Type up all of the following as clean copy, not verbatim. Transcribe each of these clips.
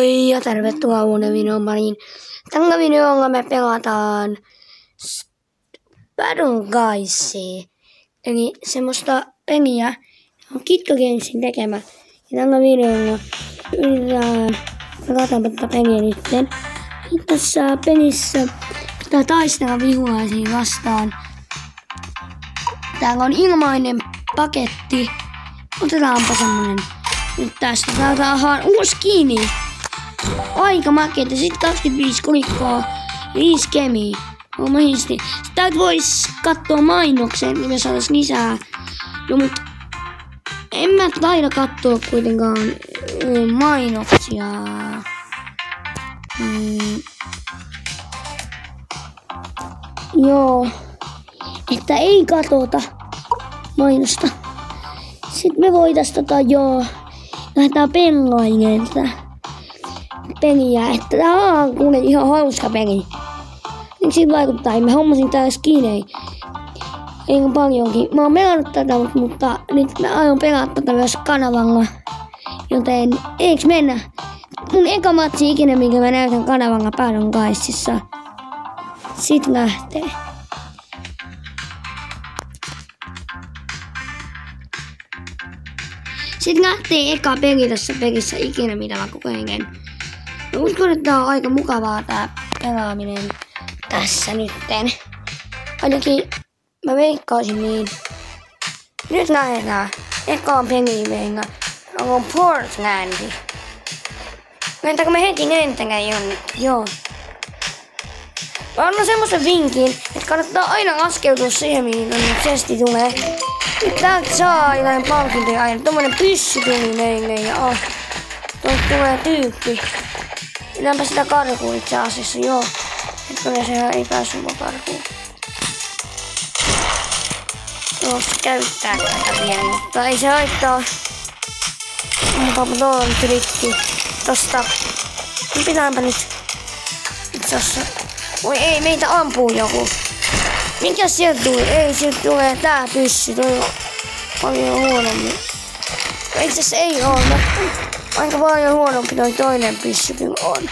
Moi ja tervetuloa uuden videon pariin. Tällä videolla me pelataan Battle Guysia. Eli semmoista peliä on Kitco Gamesin tekemä. Ja tällä videolla yritetään pelata tätä peliä nytten. Tässä pelissä pitää taistella vihulaisia vastaan. Täällä on ilmainen paketti. Otetaanpa semmonen. Nyt tästä saadaan uusi kiinni. Aika makeeta. Sitten 25 kolikkoa. 5 kemiä. On mahisti. Sitten vois katsoa mainoksen, niin me saatais lisää. No mut en mä taida katsoa kuitenkaan mainoksia. Joo. Että ei katota mainosta. Sitten me voitais lähdetään pelaamaan tätä peliä, että tää on kuule ihan hauska peli. Niin siitä vaikuttaa, mä hommasin täällä skinei. Eikä paljonkin. Mä oon pelannut tätä, mutta nyt mä aion pelata tätä myös kanavalla. Joten eiks mennä? Mun eka matsi ikinä, minkä mä näytän kanavalla Battle Guysissa. Sit lähtee. Sitten lähtee eka peli tässä pelissä ikinä, mitä mä kokeilen. Mä uskon, että tää on aika mukavaa tää pelaaminen tässä nytten. Ainakin mä veikkaisin niin. Nyt lähdetään ekaan peliin meillä. On Portlandi. Lentääkö me heti lentäkään jonnekin? Joo. Mä annan semmosen vinkin, että kannattaa aina laskeutua siihen, mihin tonne chesti tulee. Nyt täältä saa jotain palkintoja aina. Tommonen pyssy tuli meille ja tuolta tulee tyyppi. Mennäänpä sitä karkuun itse asiassa, joo. Hetkinen, sehän ei päässyt mua karkuun. Joo, se käyttää tätä vielä, mutta ei se haittaa. Onpa tuolla trikki. Tosta. Pitääpä nyt. Itse asiassa. Oi ei, meitä ampuu joku. Mikä sieltä tulee? Ei, sieltä tulee tää pyssy. Toi on paljon huonommin. Itse asiassa ei oo. Aika paljon huonompi toi toinen pyssy kyllä on.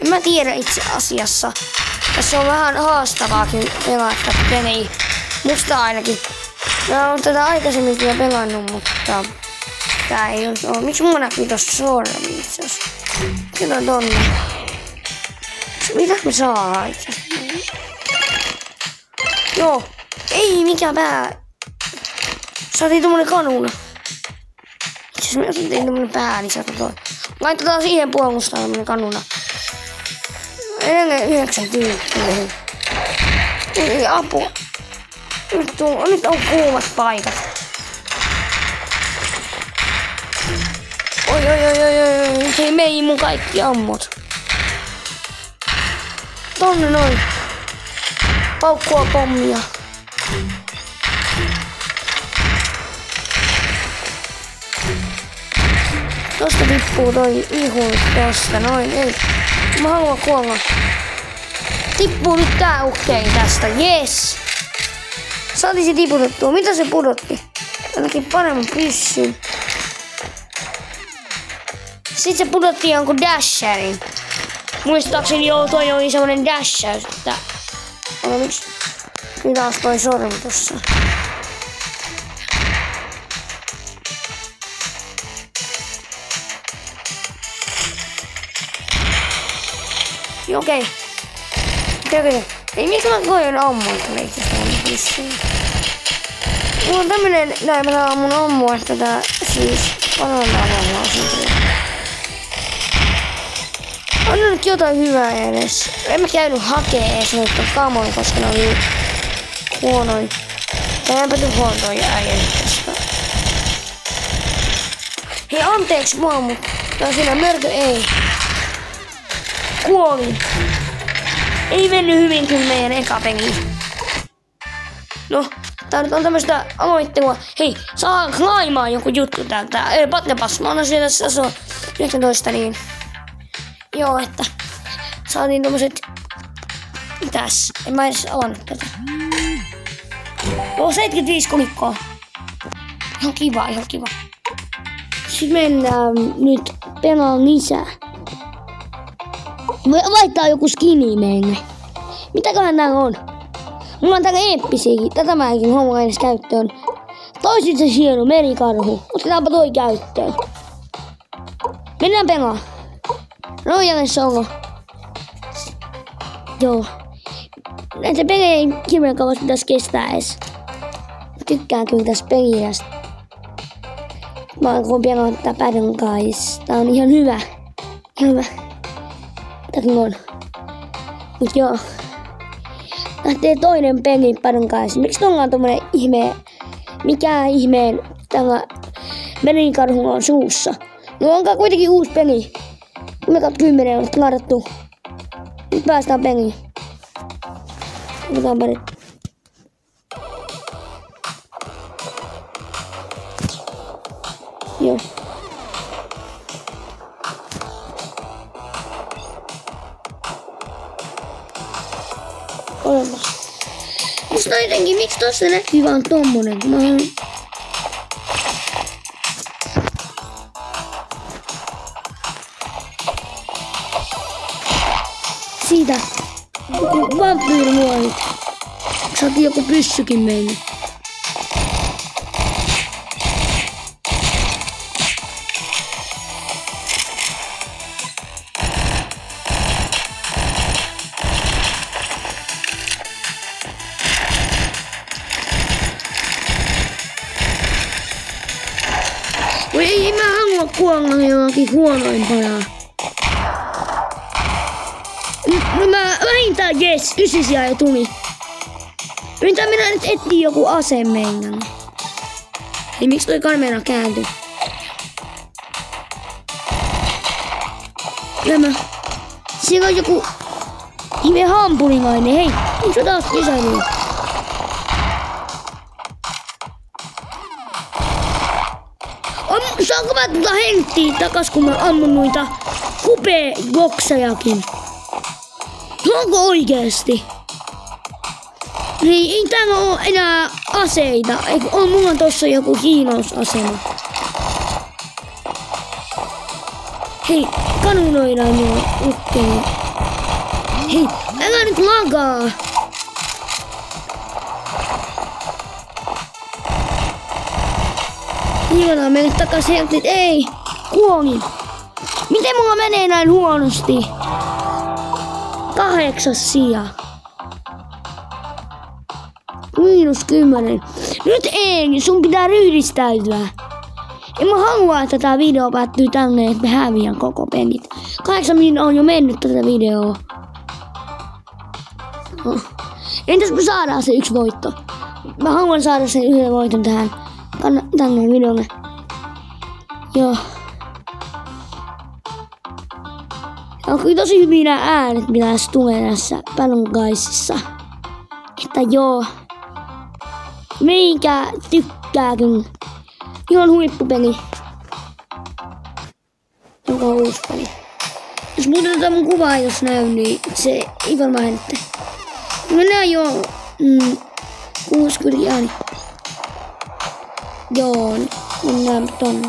En mä tiedä itse asiassa. Tässä on vähän haastavaakin pelata pelejä. Musta ainakin. Mä oon tätä aikaisemmin kyllä pelannut, mutta tää ei oo. Miksi mun näkyy tossa sormi itse asiassa? Kyllä tonne. Mitä me saadaan itse asiassa? Joo. Ei mikä pää. Saatiin tommonen kanuna. Itse asiassa me otettiin tommonen pää, niin saatiin toi. Laitetaan siihen puolustaan tommonen kanuna. Edelleen 9 tyyppiä. Ei apua. Nyt on kuumat paikat. Oi. Se mei mun kaikki ammut. Tonne noin. Paukkua pommia. Tosta tippuu toi ihu tosta noin. Ei. Mä haluan kuolla. Tippuu nyt tää ukkei tästä. Yes. Saatiin se tiputettua. Mitä se pudotti? Ainakin paremman pyssyn. Sitten se pudotti jonkun dasherin. Muistaakseni joo, toi oli semmonen dashaus, että miksi taas toi sormi tossa. Okei. Ei miksi mä koin ammuita leikkiä pyssyyn. Mulla on tämmönen, näin mä saan mun ammua tätä siis bananavalla asuntoja. Anna nyt jotain hyvää edes. En mä käynyt hakee edes noita kamoja, koska ne oli huonoja. Tai enpä tuu huonoja äijä tästä. Hei anteeksi mua, mutta tää siinä mörkö ei. Kuolin. Ei mennyt hyvin kyllä meidän eka peli. No, tää nyt on tämmöstä aloittelua. Hei, saa klaimaa joku juttu täältä. Patkapas, mä annan sieltä se on 19 niin. Joo, että saatiin tommoset. Mitäs? En mä edes avannut tätä. Joo, 75 kolikkoa. Ihan kiva. Sitten mennään nyt pelaan lisää. Vaihtaa joku skini meille. Mitäköhän nää on? Mulla on täällä eeppisiäkin. Tätä mäkin hommaan edes käyttöön. Toisit se hieno merikarhu. Otetaanpa toi käyttöön. Mennään pelaa. Royale Solo. Joo. Näitä pelejä ei hirveän kauan pitäisi kestää edes. Tykkään kyllä tästä peliästä. Mä oon pelannut tätä Battle Guys. Tää on ihan hyvä. Hyvä. Tämäkin on. Mut joo. Lähtee toinen peli Battle Guys. Miksi tuolla on tommonen ihme... Mikä ihmeen tämä merikarhu on suussa? No onkaan kuitenkin uusi peli. Mekat 10 on ladattu. Nyt päästään peliin. Otetaanpa nyt. Joo. Olemassa. Musta jotenkin, miksi tossa näkyy vaan tommonen, kun mä oon... Siitä. Vampyyrimuovit. Saatiin joku pyssykin meille. Voi ei mä halua kuolla jollakin huonoimpana. No mä vähintään jes, 9 sijaa jo tuli. Yritän mennä nyt etsiä joku ase meidän. Ei miksi toi kamera kääntyi? Siellä on joku ihme hampurilainen. Hei, onko se taas lisäilyä? Saanko mä tulla henttiä takas, kun mä ammun noita kupe-boksejakin? Onko oikeesti? Ei täällä oo enää aseita. Mulla on tossa joku hiinausasema. Hei, kanunoidaan nuo ukkeja. Hei, älä nyt lagaa. Hiilataan meille takas heltit. Ei, kuolin. Miten mulla menee näin huonosti? 8 sija. -10. Nyt ei, sun pitää ryhdistäytyä. En mä halua, että tää video päättyy tänne, että me häviän koko pelit. 8 minuuttia on jo mennyt tätä videoa. Oh. Entäs me saadaan se 1 voitto? Mä haluan saada sen 1 voiton tähän tänne videolle. Joo. On kyllä tosi hyviä nämä äänet, mitä tässä tulee tässä Battle Guysissa. Että joo. Meikä tykkääkin. Ihan huippupeli. Onko uusi peli? Jos muuten tätä mun kuvaa jos näy, niin se ei varmaan hänetä. Mennään jo 60 ääni. Joo, mennään tonne.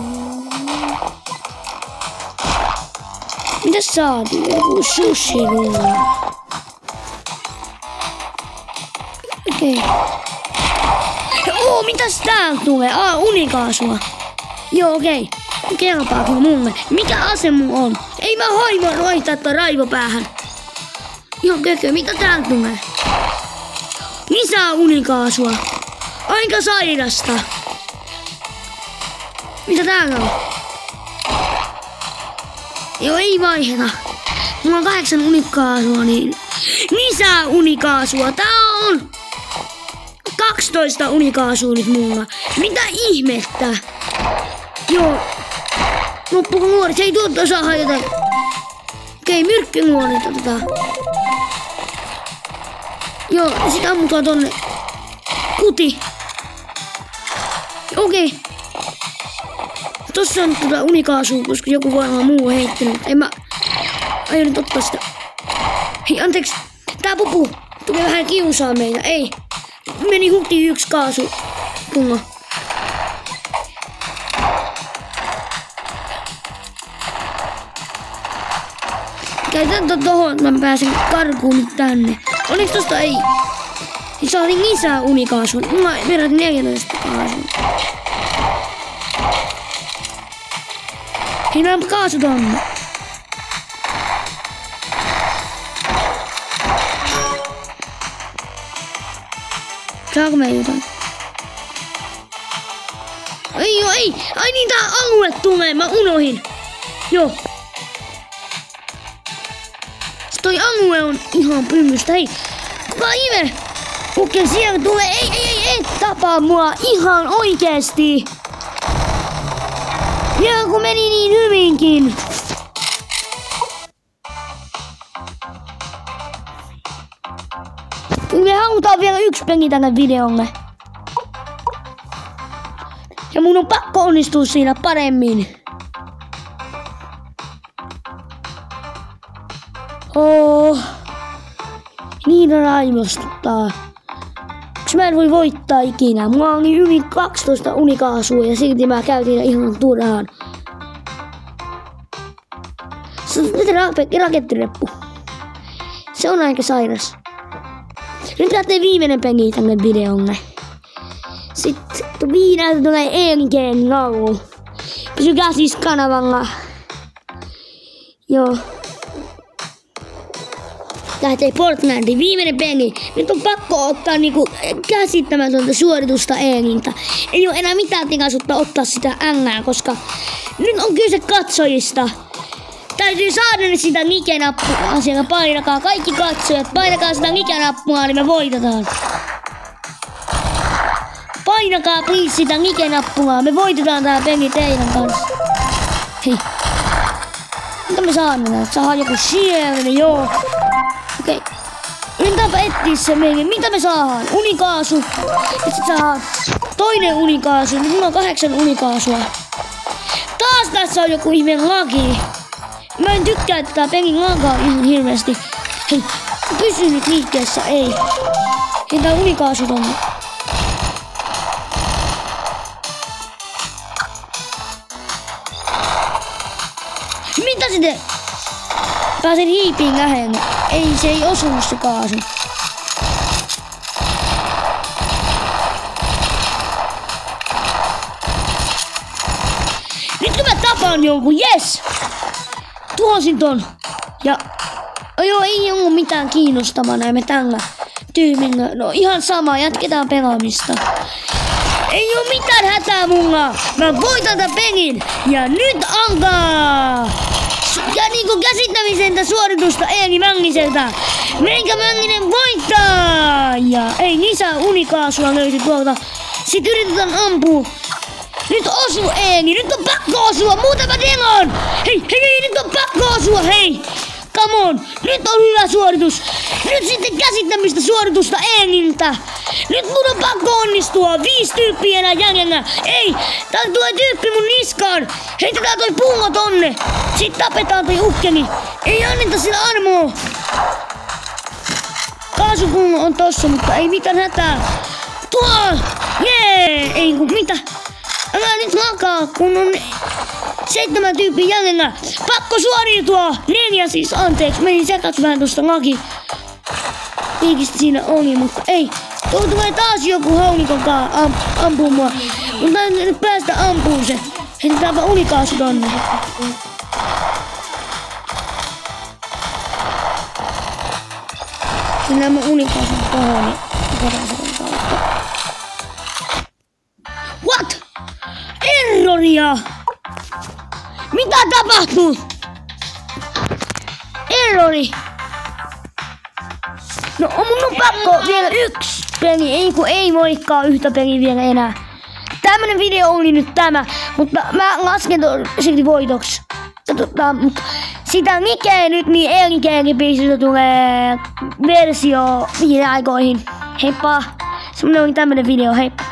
Mitäs saatiin? Joku sushi-ruola. Okei. Mitäs täällä tulee? Unikaasua. Joo, okei. Kelpaa kyllä mulle. Mikä ase mulla on? Ei mä hoivan vaihtaa tätä raivopäähän. Ihan kökö. Mitä täällä tulee? Lisää unikaasua. Aika sairasta. Mitä täällä on? Joo, ei vaiheta. Mulla on 8 unikaasua, niin... Lisää unikaasua. Tää on 12 unikaasua nyt mulla. Mitä ihmettä? Joo. Loppuko nuoret? Ei tuota saa hajota. Okei, myrkkynuoret otetaan. Joo, sit ammutaan tonne. Kuti. Okei. Tossa on unikaasua, koska joku varmaan muu on heittänyt. En mä aion nyt ottaa sitä. Hei, anteeksi. Tää pupu tulee vähän kiusaa meitä. Ei. Meni hutiin 1 kaasu. Kunno. Käytän tohon, että mä pääsen karkuun nyt tänne. Onneksi tosta ei. Niin saatiin lisää unikaasua. Mä verran 14 kaasun. Hei, nämä kaasu tonne. Saanko me jotain? Ei! Ai niin, tää alue tulee, mä unohin. Joo. Toi alue on ihan pymystä. Hei, kuka ihme? Okei, siellä tulee. Ei tapaa mua ihan oikeesti. Ja kun meni niin hyvinkin. Me halutaan vielä yksi pengi tänne videolle. Ja mun on pakko onnistua siinä paremmin. Niin raivostuttaa. Miksi mä en voi voittaa ikinä? Mulla oli yli 12 unikaasua ja silti mä käytin ihan turhaan. Se on rakettireppu. Se on aika sairas. Nyt lähtee viimeinen pengi tänne videolle. Sitten viimeistä tulee Eelikeen laulu. Pysykää siis kanavalla. Joo. Lähtee Fortnite, viimeinen pengi. Nyt on pakko ottaa niinku käsittämätöntä suoritusta Eeliltä. Ei oo enää mitään tilaisuutta ottaa sitä Ngää, koska nyt on kyse katsojista. Täytyy saada sitä Nike-nappua siellä. Painakaa kaikki katsojat, painakaa sitä Nike-nappua, niin me voitetaan. Painakaa please sitä Nike-nappulaa, me voitetaan tää pengi teidän kanssa. Hei. Mitä me saamme? Saadaan joku siellä, joo. Okei. Yritetäänpä etsiä se meille. Mitä me saadaan? Unikaasu. Sitten saadaan toinen unikaasu. Nyt mulla on 8 unikaasua. Taas tässä on joku ihme lagi. Mä en tykkää, että tää pengin lagaa ihan hirveästi. Hei, pysy nyt liikkeessä. Ei. Hei, tää unikaasu tonne. Mitä se tee? Pääsen hiipiin lähelle. Ei, se ei osunut se kaasu. Nyt kun mä tapaan jonkun, jes! Tuhosin ton. Ja joo, ei oo mitään kiinnostavana me tällä tyymillä. No ihan sama, jatketaan pelaamista. Ei oo mitään hätää mulla. Mä voitan tän pengin. Ja nyt alkaa! Ja niinku käsittämisentä suoritusta Eeli Mängiseltä. Meikä Mänginen voittaa! Ja ei lisää unikaasua löysi tuolta. Sitten yritetään ampua. Nyt osu Eeli, nyt on pakko osua, muuten mä delon! Hei, nyt on pakko osua, hei! Come on, nyt on hyvä suoritus. Nyt sitten käsittämistä suoritusta Eeliltä. Nyt mun on pakko onnistua. 5 tyyppiä enää jäljellä. Ei, täältä tulee tyyppi mun niskaan. Heitetään toi pullo tonne. Sitten tapetaan toi ukkeli. Ei anneta sillä armoa. Kaasupullo on tossa, mutta ei mitään hätää. Tuo! Jee! Ei kun mitä? Älä nyt lakaa, kun on 7 tyyppiä jäljellä. Pakko suoriutua! 4 siis, anteeksi. Meni sekas vähän tosta laki. Piikistä siinä oli, mutta ei. Tuolla tulee taas joku haulikonkaan ampuu mua. Mutta mä en nyt päästä ampuun se. Heitetäänpä unikaasu tonne. Kyllä mä unikaasun tohon, niin katsotaan se kautta. What? Erroria! Mitä tapahtuu? Errori! No mun on pakko vielä 1 peli, ei kun ei voikaan yhtä peliä vielä enää. Tämmönen video oli nyt tämä, mutta mä lasken silti voitoksi. Mutta sitä Nikeä nyt niin Eelikeelipiisistä tulee versio viime aikoihin. Heippa! Semmonen oli tämmönen video, heippa!